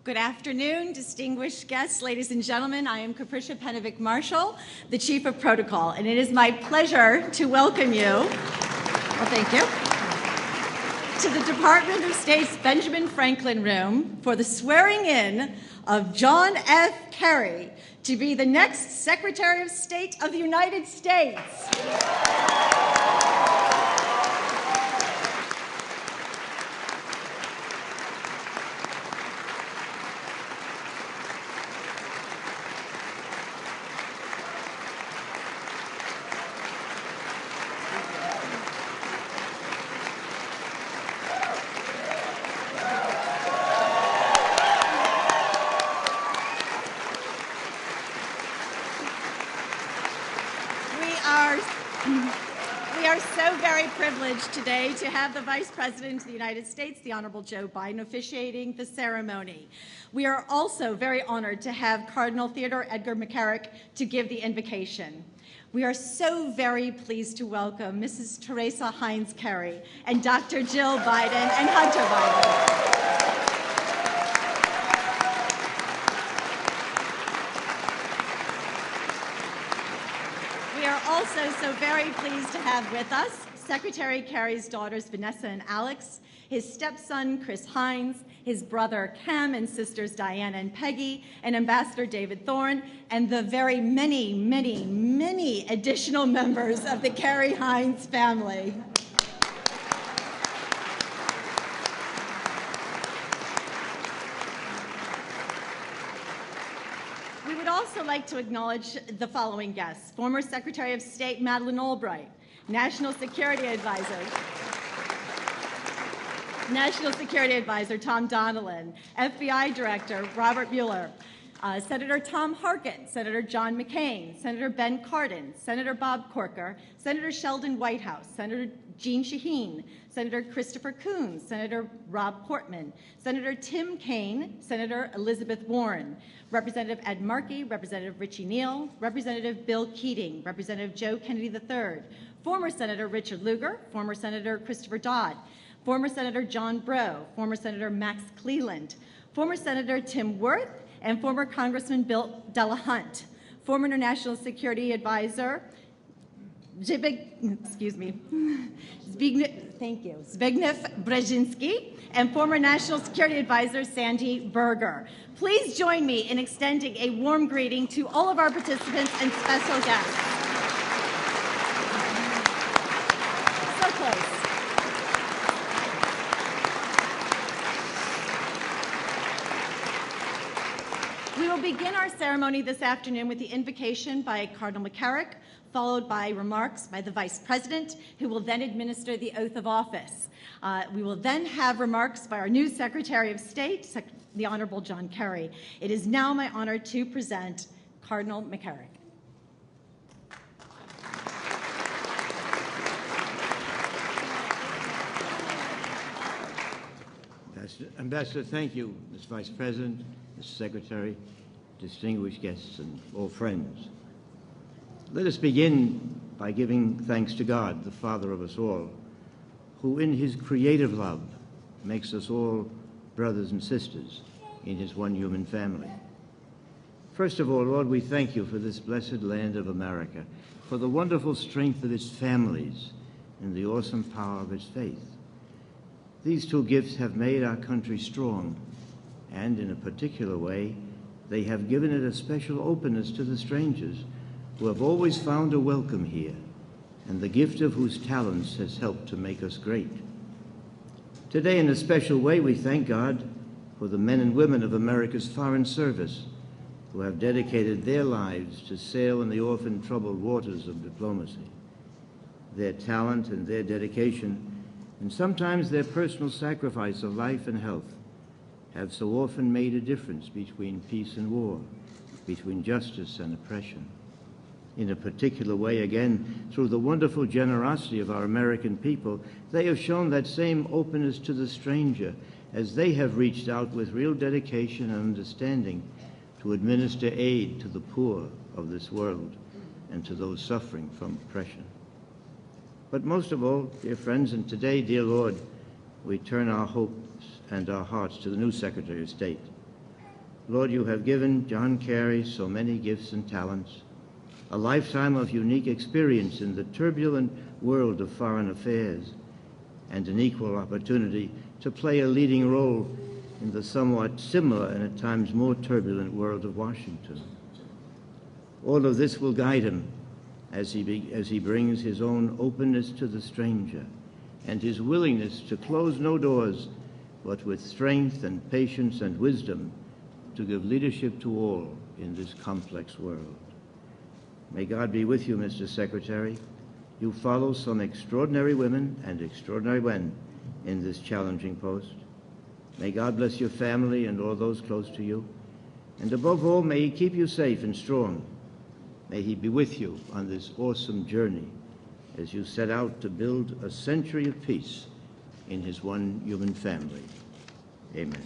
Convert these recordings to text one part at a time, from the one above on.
Good afternoon, distinguished guests, ladies and gentlemen. I am Capricia Penovic Marshall, the Chief of Protocol, and it is my pleasure to welcome you, thank you, to the Department of State's Benjamin Franklin Room for the swearing in of John F. Kerry to be the next Secretary of State of the United States. We are so very privileged today to have the Vice President of the United States, the Honorable Joe Biden, officiating the ceremony. We are also very honored to have Cardinal Theodore Edgar McCarrick to give the invocation. We are so very pleased to welcome Mrs. Teresa Heinz Kerry and Dr. Jill Biden and Hunter Biden. We are also so very pleased to have with us Secretary Kerry's daughters Vanessa and Alex, his stepson Chris Heinz, his brother Cam and sisters Diana and Peggy, and Ambassador David Thorne, and the very many additional members of the Kerry Heinz family. We would also like to acknowledge the following guests: former Secretary of State Madeleine Albright, National Security Advisor Tom Donilon, FBI Director Robert Mueller, Senator Tom Harkin, Senator John McCain, Senator Ben Cardin, Senator Bob Corker, Senator Sheldon Whitehouse, Senator Jeanne Shaheen, Senator Christopher Coons, Senator Rob Portman, Senator Tim Kaine, Senator Elizabeth Warren, Representative Ed Markey, Representative Richie Neal, Representative Bill Keating, Representative Joe Kennedy III, former Senator Richard Lugar, former Senator Christopher Dodd, former Senator John Breaux, former Senator Max Cleland, former Senator Tim Wirth, and former Congressman Bill Delahunt, former National Security Advisor Zbigniew Brzezinski, and former National Security Advisor Sandy Berger. Please join me in extending a warm greeting to all of our participants and special guests. So close. We will begin our ceremony this afternoon with the invocation by Cardinal McCarrick, followed by remarks by the Vice President, who will then administer the oath of office. We will then have remarks by our new Secretary of State, the Honorable John Kerry. It is now my honor to present Cardinal McCarrick. Ambassador, thank you, Ms. Vice President, Mr. Secretary, distinguished guests, and all friends. Let us begin by giving thanks to God, the Father of us all, who in his creative love makes us all brothers and sisters in his one human family. First of all, Lord, we thank you for this blessed land of America, for the wonderful strength of its families and the awesome power of its faith. These two gifts have made our country strong, and in a particular way, they have given it a special openness to the strangers who have always found a welcome here, and the gift of whose talents has helped to make us great. Today, in a special way, we thank God for the men and women of America's Foreign Service who have dedicated their lives to sail in the often troubled waters of diplomacy. Their talent and their dedication, and sometimes their personal sacrifice of life and health, have so often made a difference between peace and war, between justice and oppression. In a particular way, again, through the wonderful generosity of our American people, they have shown that same openness to the stranger as they have reached out with real dedication and understanding to administer aid to the poor of this world and to those suffering from oppression. But most of all, dear friends, and today, dear Lord, we turn our hopes and our hearts to the new Secretary of State. Lord, you have given John Kerry so many gifts and talents, a lifetime of unique experience in the turbulent world of foreign affairs, and an equal opportunity to play a leading role in the somewhat similar and at times more turbulent world of Washington. All of this will guide him as he brings his own openness to the stranger and his willingness to close no doors, but with strength and patience and wisdom to give leadership to all in this complex world. May God be with you, Mr. Secretary. You follow some extraordinary women and extraordinary men in this challenging post. May God bless your family and all those close to you. And above all, may he keep you safe and strong. May he be with you on this awesome journey as you set out to build a century of peace in his one human family. Amen.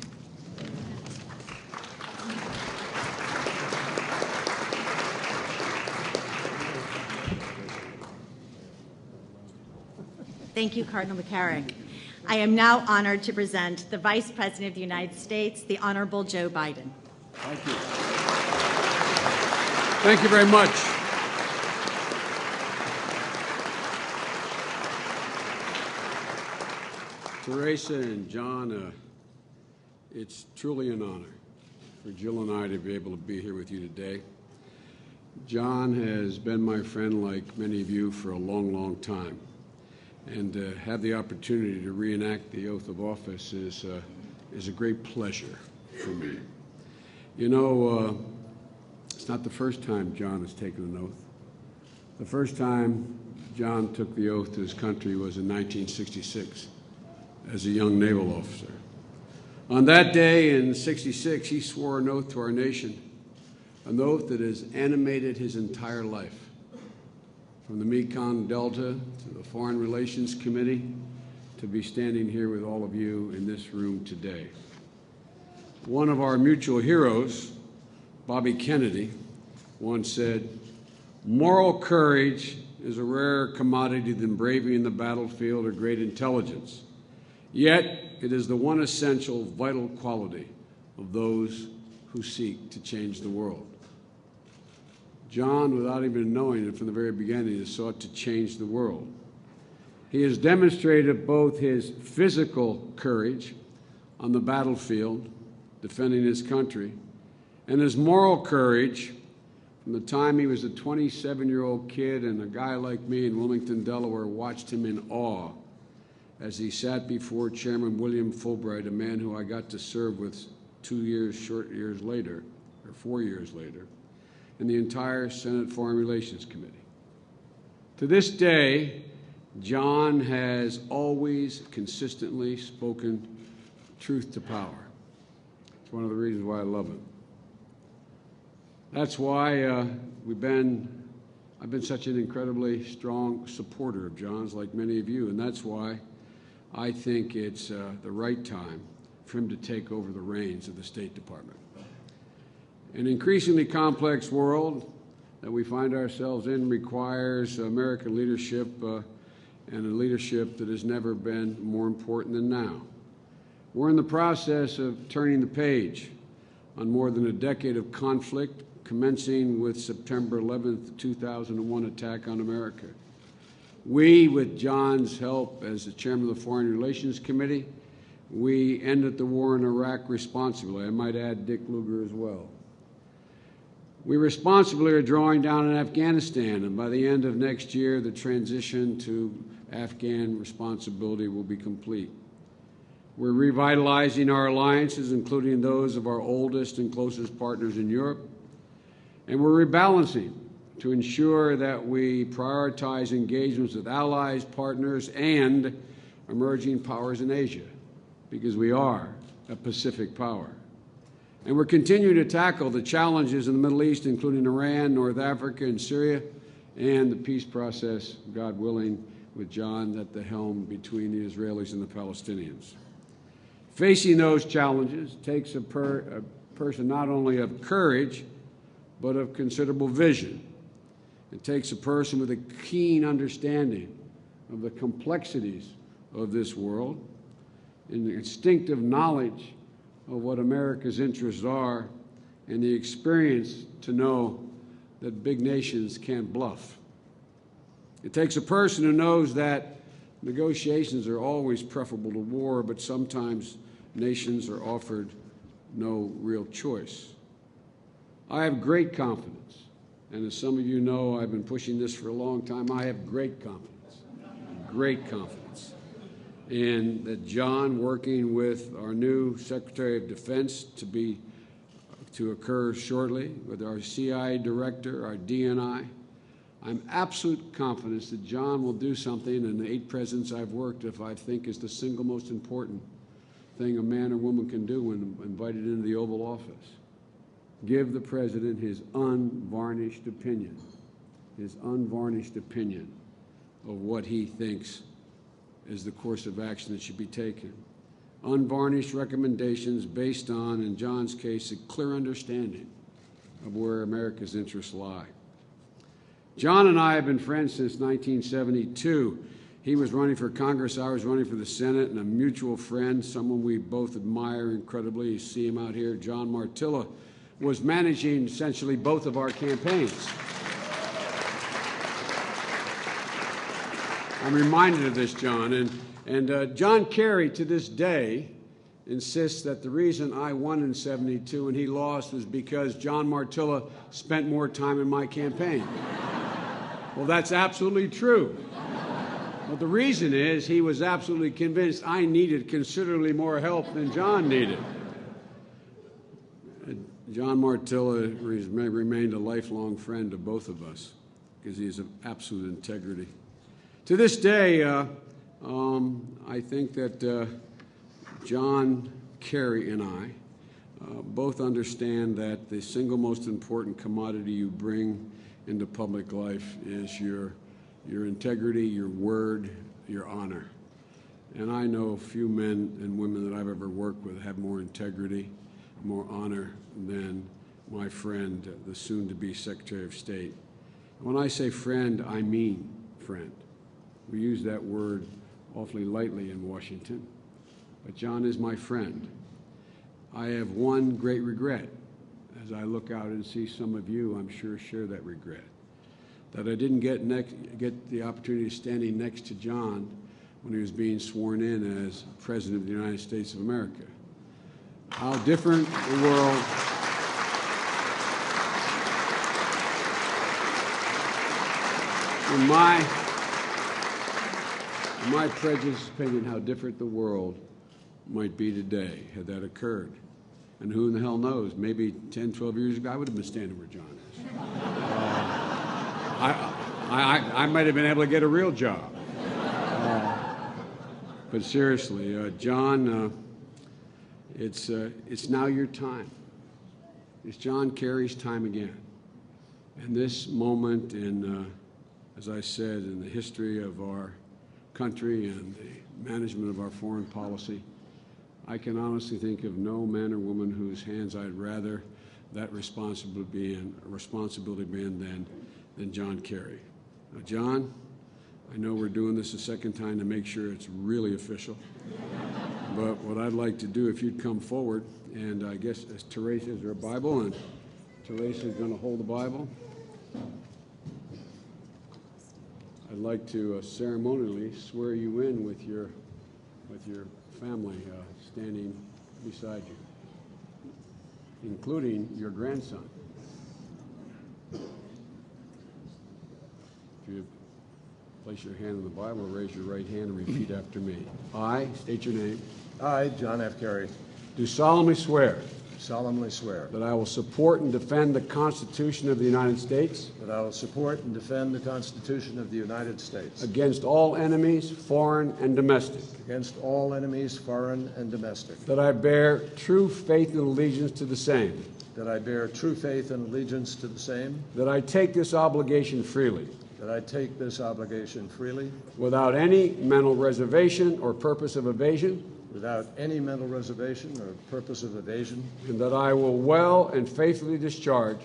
Thank you, Cardinal McCarrick. I am now honored to present the Vice President of the United States, the Honorable Joe Biden. Thank you. Thank you very much. Teresa and John, it's truly an honor for Jill and I to be able to be here with you today. John has been my friend, like many of you, for a long, long time. And to have the opportunity to reenact the oath of office is a great pleasure for me. You know, it's not the first time John has taken an oath. The first time John took the oath to his country was in 1966 as a young naval officer. On that day in '66, he swore an oath to our nation, an oath that has animated his entire life. From the Mekong Delta to the Foreign Relations Committee, to be standing here with all of you in this room today. One of our mutual heroes, Bobby Kennedy, once said, "Moral courage is a rarer commodity than bravery in the battlefield or great intelligence. Yet it is the one essential, vital quality of those who seek to change the world." John, without even knowing it from the very beginning, has sought to change the world. He has demonstrated both his physical courage on the battlefield, defending his country, and his moral courage from the time he was a 27-year-old kid and a guy like me in Wilmington, Delaware, watched him in awe as he sat before Chairman William Fulbright, a man who I got to serve with 4 years later, in the entire Senate Foreign Relations Committee. To this day, John has always consistently spoken truth to power. It's one of the reasons why I love him. That's why I've been such an incredibly strong supporter of John's, like many of you, and that's why I think it's the right time for him to take over the reins of the State Department. An increasingly complex world that we find ourselves in requires American leadership and a leadership that has never been more important than now. We're in the process of turning the page on more than a decade of conflict, commencing with September 11th, 2001 attack on America. We, with John's help as the chairman of the Foreign Relations Committee, we ended the war in Iraq responsibly. I might add Dick Lugar as well. We responsibly are drawing down on Afghanistan, and by the end of next year, the transition to Afghan responsibility will be complete. We're revitalizing our alliances, including those of our oldest and closest partners in Europe, and we're rebalancing to ensure that we prioritize engagements with allies, partners, and emerging powers in Asia, because we are a Pacific power. And we're continuing to tackle the challenges in the Middle East, including Iran, North Africa, and Syria, and the peace process, God willing, with John at the helm between the Israelis and the Palestinians. Facing those challenges takes a person not only of courage, but of considerable vision. It takes a person with a keen understanding of the complexities of this world, and the instinctive knowledge of what America's interests are, and the experience to know that big nations can't bluff. It takes a person who knows that negotiations are always preferable to war, but sometimes nations are offered no real choice. I have great confidence, and as some of you know, I've been pushing this for a long time. I have great confidence in that John, working with our new Secretary of Defense to occur shortly, with our CIA director, our DNI, I'm absolute confidence that John will do something in the 8 presidents I've worked with I think is the single most important thing a man or woman can do when invited into the Oval Office. Give the president his unvarnished opinion of what he thinks is the course of action that should be taken. Unvarnished recommendations based on, in John's case, a clear understanding of where America's interests lie. John and I have been friends since 1972. He was running for Congress, I was running for the Senate, and a mutual friend, someone we both admire incredibly. You see him out here, John Martilla, was managing essentially both of our campaigns. I'm reminded of this, John. And John Kerry, to this day, insists that the reason I won in 72 and he lost was because John Martilla spent more time in my campaign. Well, that's absolutely true. But the reason is he was absolutely convinced I needed considerably more help than John needed. John Martilla remained a lifelong friend of both of us because he has absolute integrity. To this day, I think that John Kerry and I both understand that the single most important commodity you bring into public life is your integrity, your word, your honor. And I know few men and women that I've ever worked with have more integrity, more honor than my friend, the soon-to-be Secretary of State. When I say friend, I mean friend. We use that word awfully lightly in Washington, but John is my friend. I have one great regret. As I look out and see some of you, I'm sure share that regret, that I didn't get the opportunity of standing next to John when he was being sworn in as President of the United States of America. How different the world. In my prejudiced opinion, how different the world might be today had that occurred. And who in the hell knows, maybe 10, 12 years ago, I would have been standing where John is. I might have been able to get a real job. But seriously, John, it's now your time. It's John Kerry's time again. And this moment in, as I said, in the history of our country and the management of our foreign policy, I can honestly think of no man or woman whose hands I'd rather that responsibility be in than John Kerry. Now, John, I know we're doing this a second time to make sure it's really official. But what I'd like to do, if you'd come forward, and I guess as Teresa, is there a Bible? And Teresa is going to hold the Bible. I'd like to ceremonially swear you in with your family standing beside you, including your grandson. If you place your hand on the Bible, raise your right hand and repeat after me. I state your name. I, John F. Kerry, Do solemnly swear solemnly swear that I will support and defend the Constitution of the United States that I will support and defend the Constitution of the United States against all enemies, foreign and domestic, against all enemies, foreign and domestic, that I bear true faith and allegiance to the same, that I bear true faith and allegiance to the same, that I take this obligation freely, that I take this obligation freely, without any mental reservation or purpose of evasion, without any mental reservation or purpose of evasion, and that I will well and faithfully discharge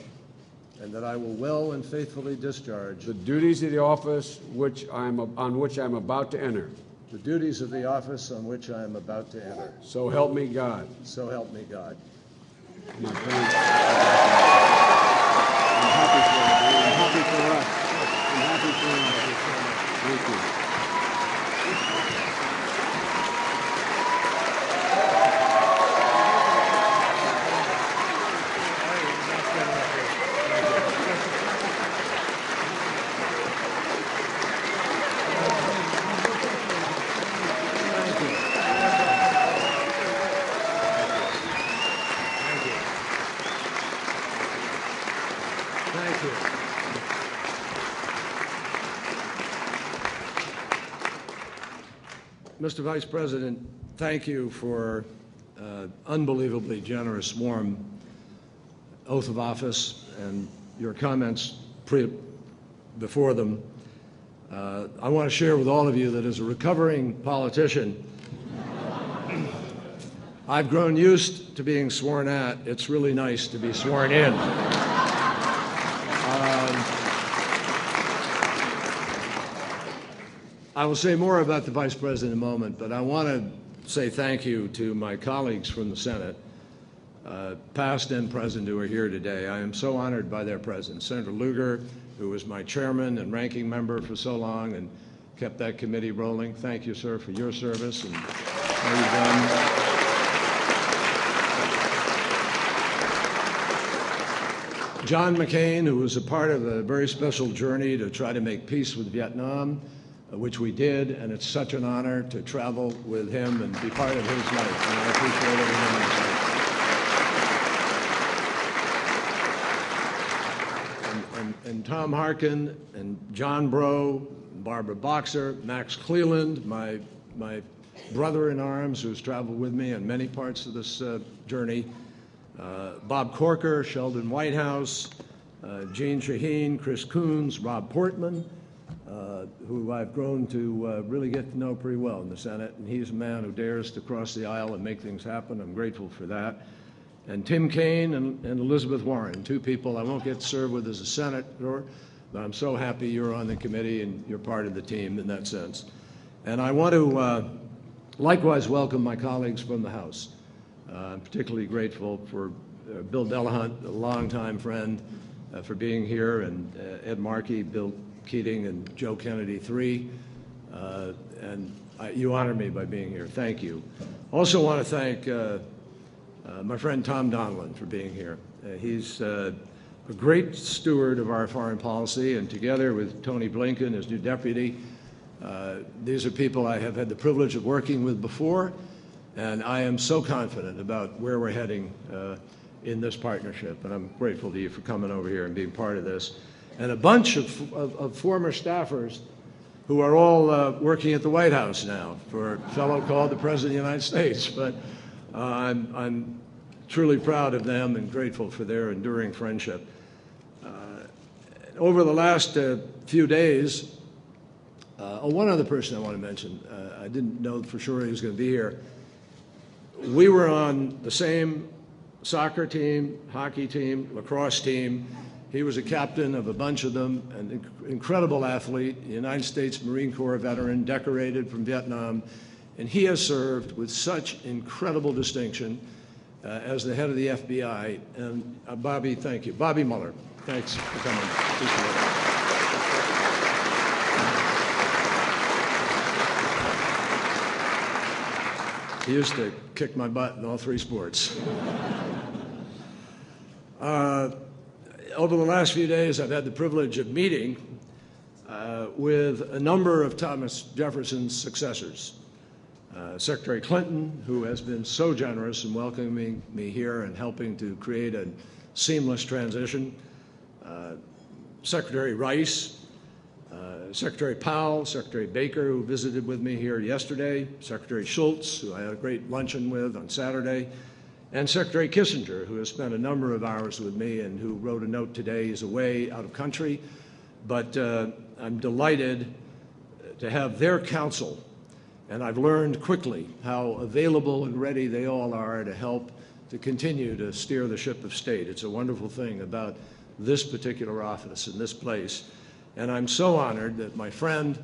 and that I will well and faithfully discharge the duties of the office on which I am about to enter. the duties of the office on which I am about to enter. So help me God. So help me God. my friend. I'm happy for you. I'm happy for us. I'm happy for us. Thank you. Thank you. Mr. Vice President, thank you for unbelievably generous, warm oath of office and your comments before them. I want to share with all of you that as a recovering politician, I've grown used to being sworn at. It's really nice to be sworn in. I will say more about the Vice President in a moment, but I want to say thank you to my colleagues from the Senate, past and present, who are here today. I am so honored by their presence. Senator Lugar, who was my chairman and ranking member for so long and kept that committee rolling. Thank you, sir, for your service and all you've done. John McCain, who was a part of a very special journey to try to make peace with Vietnam, which we did, and it's such an honor to travel with him and be part of his life, and I appreciate everything. And Tom Harkin and John Breaux, Barbara Boxer, Max Cleland, my brother-in-arms who's traveled with me in many parts of this journey, Bob Corker, Sheldon Whitehouse, Jeanne Shaheen, Chris Coons, Rob Portman, who I've grown to really get to know pretty well in the Senate, and he's a man who dares to cross the aisle and make things happen. I'm grateful for that. And Tim Kaine and Elizabeth Warren, two people I won't get to serve with as a senator, but I'm so happy you're on the committee and you're part of the team in that sense. And I want to likewise welcome my colleagues from the House. I'm particularly grateful for Bill Delahunt, a longtime friend, for being here, and Ed Markey, Bill Keating, and Joe Kennedy III. You honor me by being here. Thank you. Also want to thank my friend Tom Donilon for being here. He's a great steward of our foreign policy, and together with Tony Blinken, his new deputy, these are people I have had the privilege of working with before, and I am so confident about where we're heading in this partnership, and I'm grateful to you for coming over here and being part of this. And a bunch of former staffers who are all working at the White House now for a fellow called the President of the United States. But I'm truly proud of them and grateful for their enduring friendship. Over the last few days, one other person I want to mention, I didn't know for sure he was going to be here. We were on the same soccer team, hockey team, lacrosse team. He was a captain of a bunch of them, an incredible athlete, United States Marine Corps veteran, decorated from Vietnam, and he has served with such incredible distinction as the head of the FBI. And Bobby, thank you. Bobby Mueller, thanks for coming. Appreciate it. He used to kick my butt in all three sports. Over the last few days, I've had the privilege of meeting with a number of Thomas Jefferson's successors. Secretary Clinton, who has been so generous in welcoming me here and helping to create a seamless transition. Secretary Rice, Secretary Powell, Secretary Baker, who visited with me here yesterday, Secretary Schultz, who I had a great luncheon with on Saturday, and Secretary Kissinger, who has spent a number of hours with me and who wrote a note today. He's away out of country, but I'm delighted to have their counsel, and I've learned quickly how available and ready they all are to help to continue to steer the ship of state. It's a wonderful thing about this particular office in this place, and I'm so honored that my friend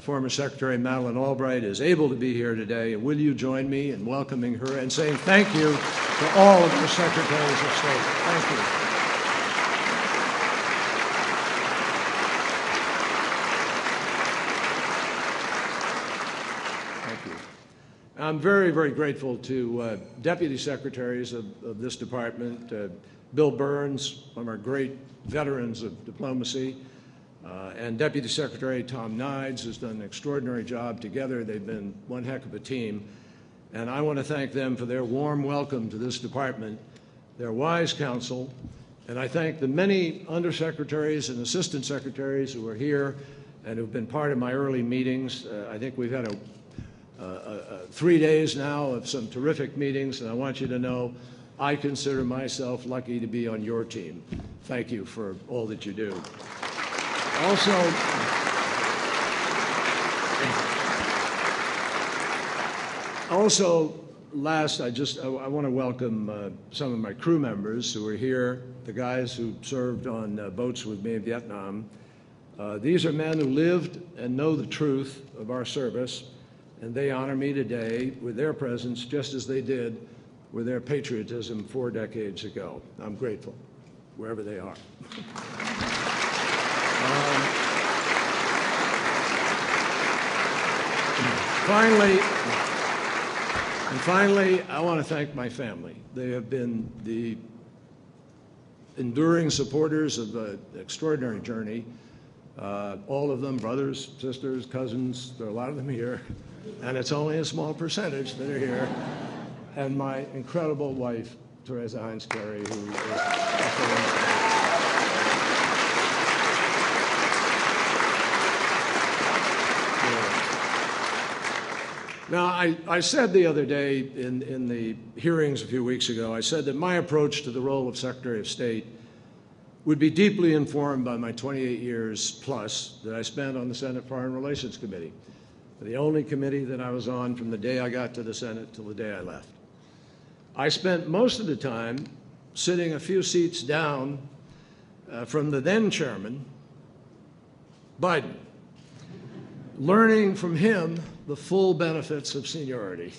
former Secretary Madeleine Albright, is able to be here today. And will you join me in welcoming her and saying thank you to all of the Secretaries of State? Thank you. I'm very, very grateful to Deputy Secretaries of this department, Bill Burns, one of our great veterans of diplomacy, and Deputy Secretary Tom Nides, who's done an extraordinary job. Together, they've been one heck of a team. And I want to thank them for their warm welcome to this department, their wise counsel, and I thank the many undersecretaries and assistant secretaries who are here and who've been part of my early meetings. I think we've had 3 days now of some terrific meetings, and I want you to know I consider myself lucky to be on your team. Thank you for all that you do. Also, last, I want to welcome some of my crew members who are here, the guys who served on boats with me in Vietnam. These are men who lived and know the truth of our service, and they honor me today with their presence just as they did with their patriotism 4 decades ago. I'm grateful, wherever they are. Finally, I want to thank my family. They have been the enduring supporters of an extraordinary journey. All of them, brothers, sisters, cousins, there are a lot of them here, and it's only a small percentage that are here. And my incredible wife, Teresa Heinz Kerry, who is Now, I said the other day in the hearings a few weeks ago, I said that my approach to the role of Secretary of State would be deeply informed by my 28 years plus that I spent on the Senate Foreign Relations Committee, the only committee that I was on from the day I got to the Senate till the day I left. I spent most of the time sitting a few seats down from the then chairman, Biden, learning from him the full benefits of seniority.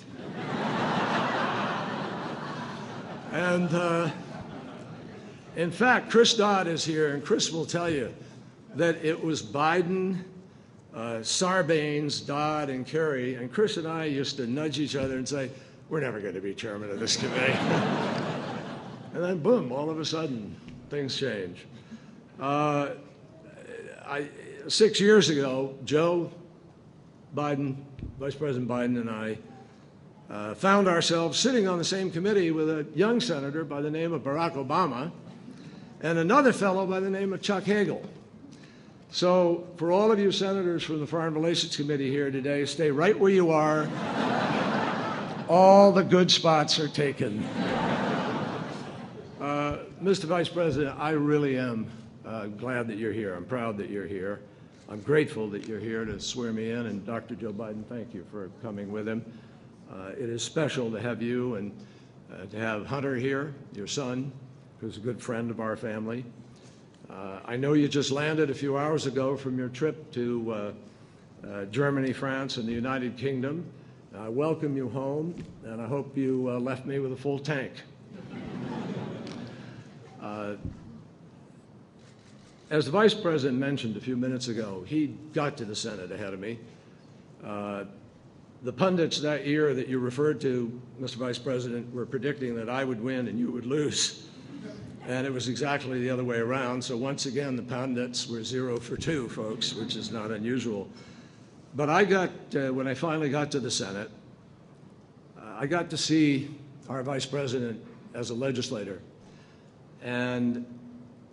And in fact, Chris Dodd is here, and Chris will tell you that it was Biden, Sarbanes, Dodd, and Kerry, and Chris and I used to nudge each other and say, we're never going to be chairman of this committee. And then, boom, all of a sudden, things change. 6 years ago, Joe Biden, Vice President Biden, and I found ourselves sitting on the same committee with a young senator by the name of Barack Obama and another fellow by the name of Chuck Hagel. So for all of you senators from the Foreign Relations Committee here today, stay right where you are. All the good spots are taken. Mr. Vice President, I really am glad that you're here. I'm proud that you're here. I'm grateful that you're here to swear me in, and Dr. Joe Biden, thank you for coming with him. It is special to have you and to have Hunter here, your son, who's a good friend of our family. I know you just landed a few hours ago from your trip to Germany, France, and the United Kingdom. I welcome you home, and I hope you left me with a full tank. As the Vice President mentioned a few minutes ago, he got to the Senate ahead of me. The pundits that year that you referred to, Mr. Vice President, were predicting that I would win and you would lose. And it was exactly the other way around. So once again, the pundits were 0 for 2, folks, which is not unusual. But I got, when I finally got to the Senate, I got to see our Vice President as a legislator. And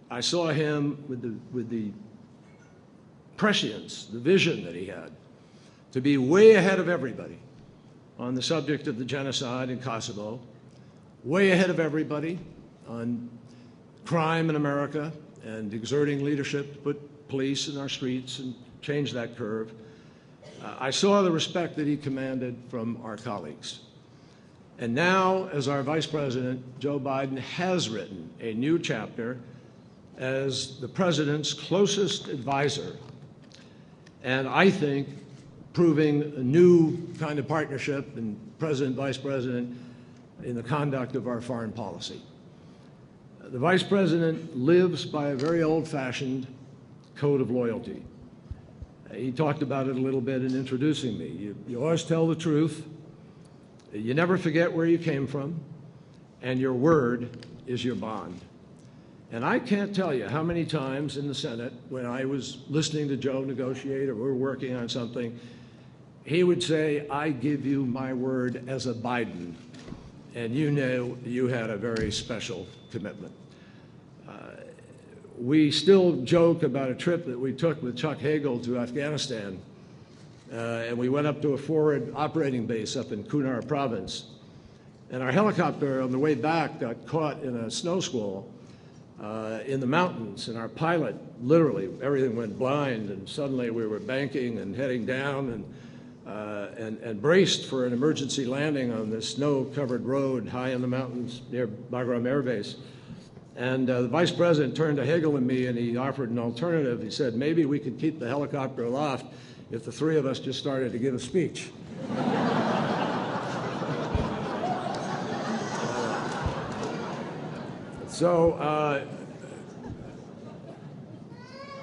I saw him with the prescience, the vision that he had, to be way ahead of everybody on the subject of the genocide in Kosovo, way ahead of everybody on crime in America and exerting leadership to put police in our streets and change that curve. I saw the respect that he commanded from our colleagues. And now, as our Vice President, Joe Biden has written a new chapter as the President's closest advisor, and I think proving a new kind of partnership in President, Vice President, in the conduct of our foreign policy. The Vice President lives by a very old-fashioned code of loyalty. He talked about it a little bit in introducing me. You always tell the truth, you never forget where you came from, and your word is your bond. And I can't tell you how many times in the Senate, when I was listening to Joe negotiate or we were working on something, he would say, I give you my word as a Biden. And you know you had a very special commitment. We still joke about a trip that we took with Chuck Hagel to Afghanistan. And we went up to a forward operating base up in Kunar province. And our helicopter on the way back got caught in a snow squall in the mountains. And our pilot, literally, everything went blind. And suddenly we were banking and heading down and braced for an emergency landing on this snow-covered road high in the mountains near Bagram Air Base. And the Vice President turned to Hagel and me, and he offered an alternative. He said, maybe we could keep the helicopter aloft if the three of us just started to give a speech.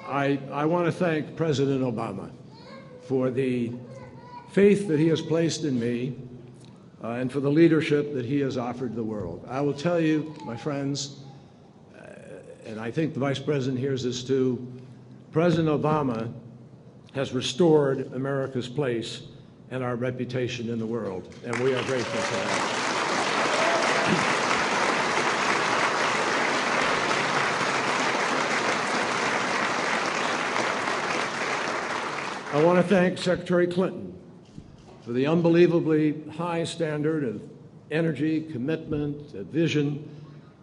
I want to thank President Obama for the faith that he has placed in me and for the leadership that he has offered the world. I will tell you, my friends, and I think the Vice President hears this too, President Obama has restored America's place and our reputation in the world, and we are grateful for that. I want to thank Secretary Clinton for the unbelievably high standard of energy, commitment, vision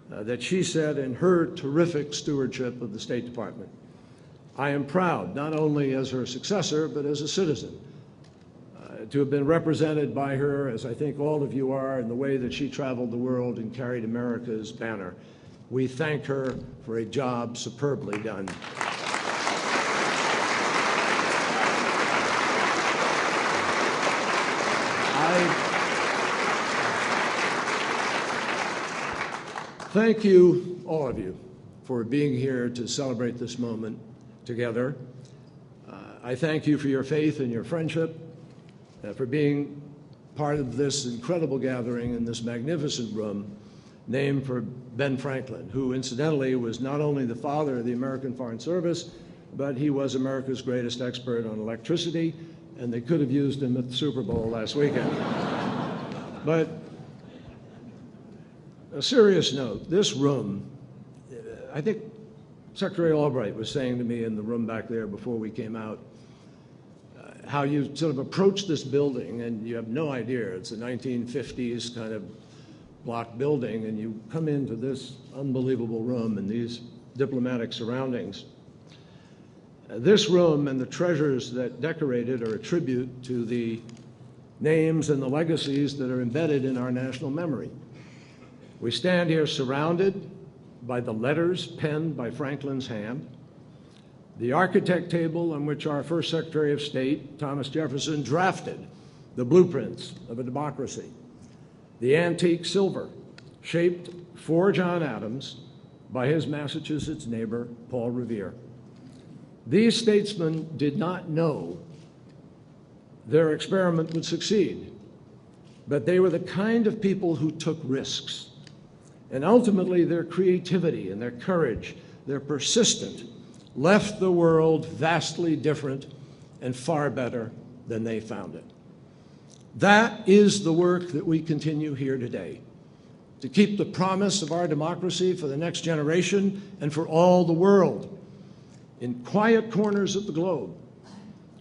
that she set in her terrific stewardship of the State Department. I am proud, not only as her successor, but as a citizen, to have been represented by her, as I think all of you are, in the way that she traveled the world and carried America's banner. We thank her for a job superbly done. Thank you, all of you, for being here to celebrate this moment together. I thank you for your faith and your friendship, for being part of this incredible gathering in this magnificent room named for Ben Franklin, who incidentally was not only the father of the American Foreign Service, but he was America's greatest expert on electricity, and they could have used him at the Super Bowl last weekend. But a serious note, this room, I think Secretary Albright was saying to me in the room back there before we came out, how you sort of approach this building and you have no idea. It's a 1950s kind of block building, and you come into this unbelievable room and these diplomatic surroundings. This room and the treasures that decorate it are a tribute to the names and the legacies that are embedded in our national memory. We stand here surrounded by the letters penned by Franklin's hand, the architect table on which our first Secretary of State, Thomas Jefferson, drafted the blueprints of a democracy, the antique silver shaped for John Adams by his Massachusetts neighbor, Paul Revere. These statesmen did not know their experiment would succeed, but they were the kind of people who took risks. And ultimately, their creativity and their courage, their persistence, left the world vastly different and far better than they found it. That is the work that we continue here today, to keep the promise of our democracy for the next generation and for all the world. In quiet corners of the globe,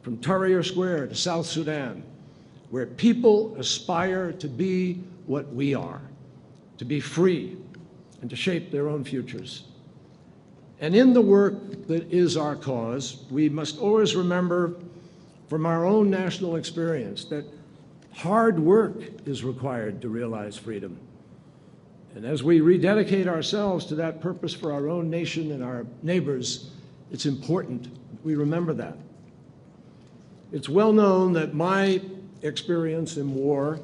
from Tahrir Square to South Sudan, where people aspire to be what we are, to be free and to shape their own futures. And in the work that is our cause, we must always remember from our own national experience that hard work is required to realize freedom. And as we rededicate ourselves to that purpose for our own nation and our neighbors, it's important that we remember that. It's well known that my experience in war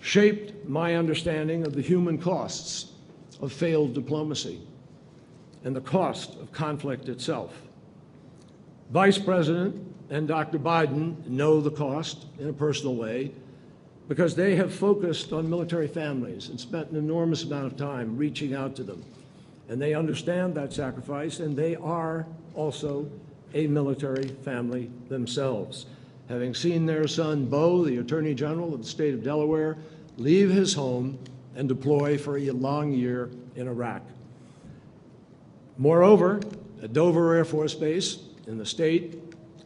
shaped my understanding of the human costs of failed diplomacy and the cost of conflict itself. Vice President and Dr. Biden know the cost in a personal way because they have focused on military families and spent an enormous amount of time reaching out to them. And they understand that sacrifice, and they are also a military family themselves, having seen their son, Beau, the Attorney General of the state of Delaware, leave his home and deploy for a long year in Iraq. Moreover, at Dover Air Force Base in the state,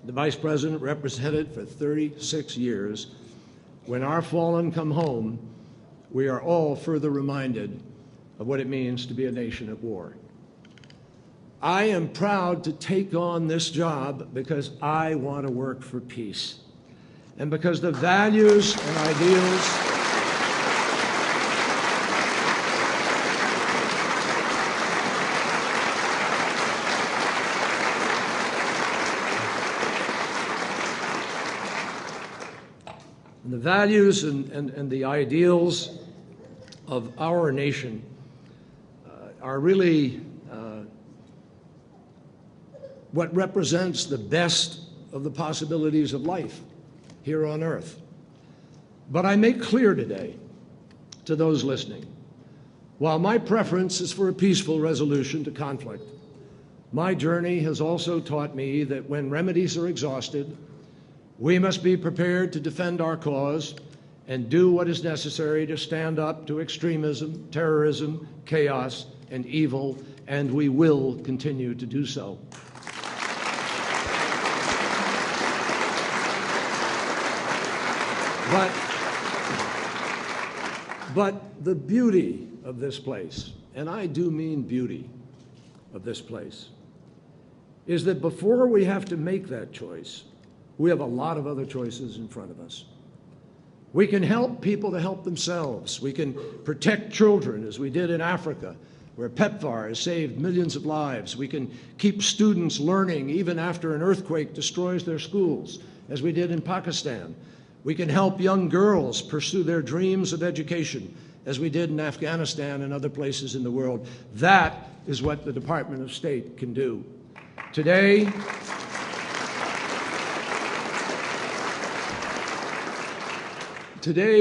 the Vice President represented for 36 years. When our fallen come home, we are all further reminded of what it means to be a nation at war. I am proud to take on this job because I want to work for peace, and because the values and ideals and the ideals of our nation are really what represents the best of the possibilities of life here on earth. But I make clear today to those listening, while my preference is for a peaceful resolution to conflict, my journey has also taught me that when remedies are exhausted, we must be prepared to defend our cause and do what is necessary to stand up to extremism, terrorism, chaos, and evil, and we will continue to do so. But the beauty of this place, and I do mean beauty of this place, is that before we have to make that choice, we have a lot of other choices in front of us. We can help people to help themselves. We can protect children, as we did in Africa, where PEPFAR has saved millions of lives. We can keep students learning even after an earthquake destroys their schools, as we did in Pakistan. We can help young girls pursue their dreams of education, as we did in Afghanistan and other places in the world. That is what the Department of State can do. Today,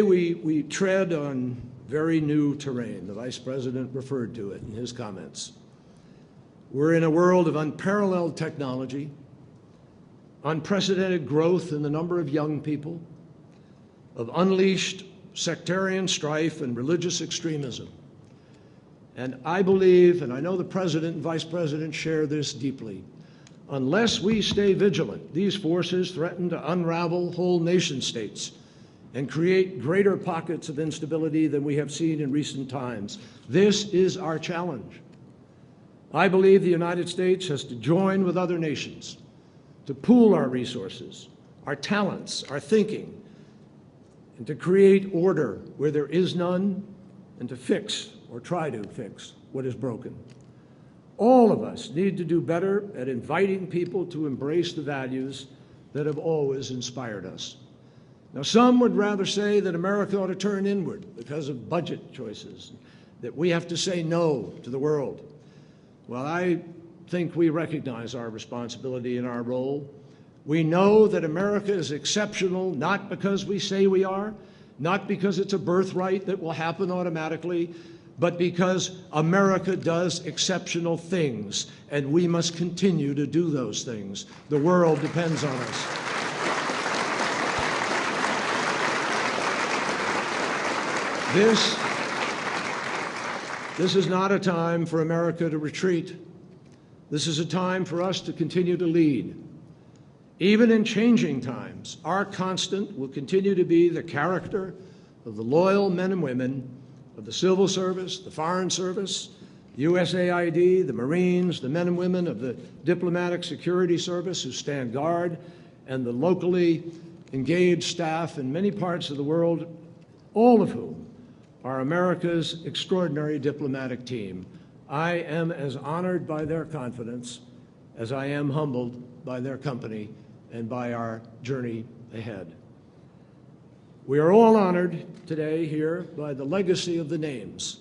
we tread on very new terrain. The Vice President referred to it in his comments. We're in a world of unparalleled technology, unprecedented growth in the number of young people, of unleashed sectarian strife and religious extremism. And I believe, and I know the President and Vice President share this deeply, unless we stay vigilant, these forces threaten to unravel whole nation states and create greater pockets of instability than we have seen in recent times. This is our challenge. I believe the United States has to join with other nations to pool our resources, our talents, our thinking, and to create order where there is none, and to fix or try to fix what is broken. All of us need to do better at inviting people to embrace the values that have always inspired us. Now, some would rather say that America ought to turn inward because of budget choices, that we have to say no to the world. Well, I think we recognize our responsibility and our role. We know that America is exceptional not because we say we are, not because it's a birthright that will happen automatically, but because America does exceptional things, and we must continue to do those things. The world depends on us. This is not a time for America to retreat. This is a time for us to continue to lead. Even in changing times, our constant will continue to be the character of the loyal men and women of the Civil Service, the Foreign Service, USAID, the Marines, the men and women of the Diplomatic Security Service who stand guard, and the locally engaged staff in many parts of the world, all of whom are America's extraordinary diplomatic team. I am as honored by their confidence as I am humbled by their company and by our journey ahead. We are all honored today here by the legacy of the names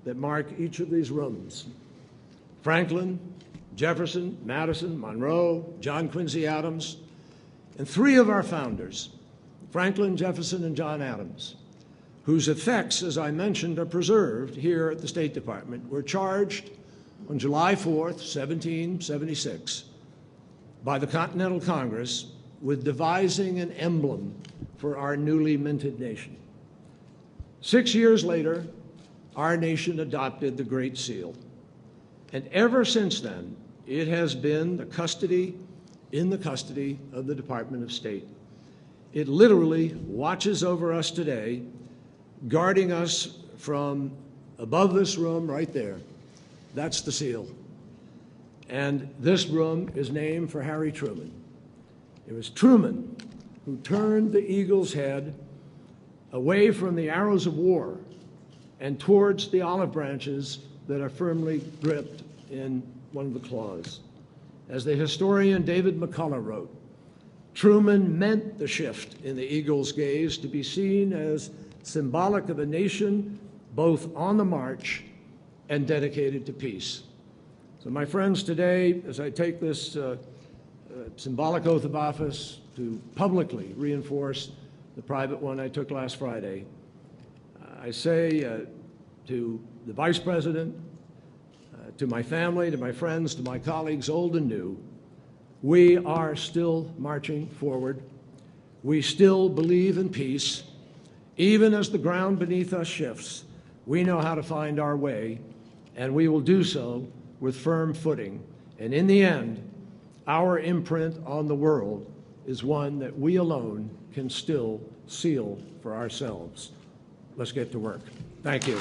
that mark each of these rooms. Franklin, Jefferson, Madison, Monroe, John Quincy Adams, and three of our founders, Franklin, Jefferson, and John Adams, whose effects, as I mentioned, are preserved here at the State Department, were charged on July 4th, 1776, by the Continental Congress with devising an emblem for our newly minted nation. 6 years later, our nation adopted the Great Seal. And ever since then, it has been in the custody of the Department of State. It literally watches over us today, guarding us from above this room right there. That's the seal. And this room is named for Harry Truman. It was Truman who turned the eagle's head away from the arrows of war and towards the olive branches that are firmly gripped in one of the claws. As the historian David McCullough wrote, Truman meant the shift in the eagle's gaze to be seen as symbolic of a nation both on the march and dedicated to peace. So my friends, today, as I take this symbolic oath of office to publicly reinforce the private one I took last Friday, I say to the Vice President, to my family, to my friends, to my colleagues, old and new, we are still marching forward. We still believe in peace. Even as the ground beneath us shifts, we know how to find our way, and we will do so with firm footing. And in the end, our imprint on the world is one that we alone can still seal for ourselves. Let's get to work. Thank you.